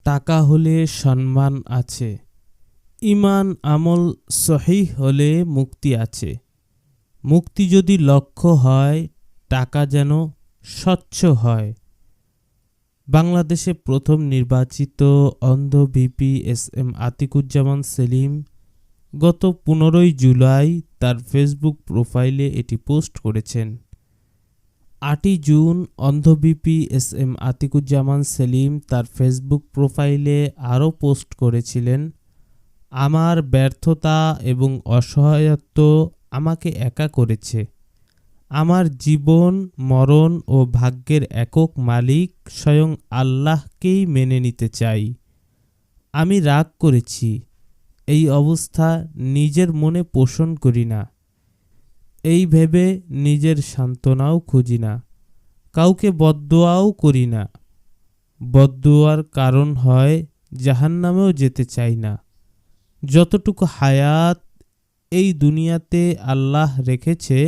টাকা হলে সম্মান আছে, ঈমান আমল সহিহ হলে মুক্তি আছে। মুক্তি যদি লক্ষ্য হয়, টাকা যেন স্বচ্ছ হয়। বাংলাদেশে প্রথম নির্বাচিত অন্ধ ভিপি এস.এম. আতিকুজ্জামান সেলিম গত 15 জুলাই তার ফেসবুক প্রোফাইলে এটি পোস্ট করেছেন। 8 জুন অন্ধ ভিপি এস.এম. আতিকুজ্জামান সেলিম তার ফেসবুক প্রোফাইলে আরও পোস্ট করেছিলেন, আমার ব্যর্থতা এবং অসহায়ত্ব আমাকে একা করেছে। আমার জীবন মরণ ও ভাগ্যের একক মালিক স্বয়ং আল্লাহকেই মেনে নিতে চাই। আমি রাগ করেছি, এই অবস্থা নিজের মনে পোষণ করি না। এই ভেবে নিজের সান্ত্বনাও খুঁজি না, কাউকে বদদোয়াও করি না। বদদোয়ার কারণ হয় জাহান্নামেও যেতে চাই না। যতটুকু হায়াত এই দুনিয়াতে আল্লাহ রেখেছে,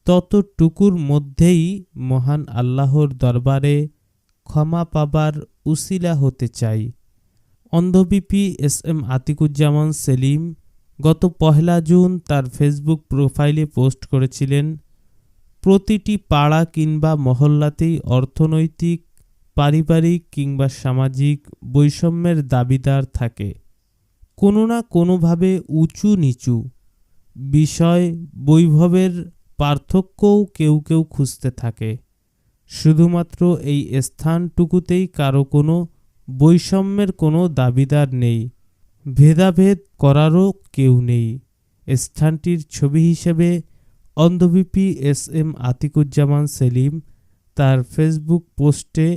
ততটুকুর মধ্যেই মহান আল্লাহর দরবারে ক্ষমা পাবার উসিলা হতে চাই। অন্ধ ভিপি এস.এম. আতিকুজ্জামান সেলিম গত 1 জুন তার ফেসবুক প্রোফাইলে পোস্ট করেছিলেন, প্রতিটি পাড়া কিংবা মহল্লাতেই অর্থনৈতিক, পারিবারিক কিংবা সামাজিক বৈষম্যের দাবিদার থাকে। কোনো না কোনোভাবে উঁচু নিচু বিষয় বৈভবের পার্থক্যও কেউ কেউ খুঁজতে থাকে। শুধুমাত্র এই স্থানটুকুতেই কারো কোনো বৈষম্যের কোনো দাবিদার নেই, ভেদাভেদ করারও কেউ নেই। স্থানটির ছবি হিসেবে অন্ধ ভিপি এস.এম. আতিকুজ্জামান সেলিম তার ফেসবুক পোস্টে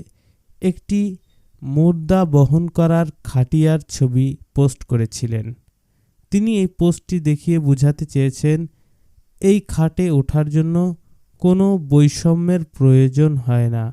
একটি মুর্দা বহন করার খাটিয়ার ছবি পোস্ট করেছিলেন। তিনি এই পোস্টটি দেখিয়ে বোঝাতে চেয়েছেন, এই খাটে ওঠার জন্য কোনো বৈষম্যের প্রয়োজন হয় না।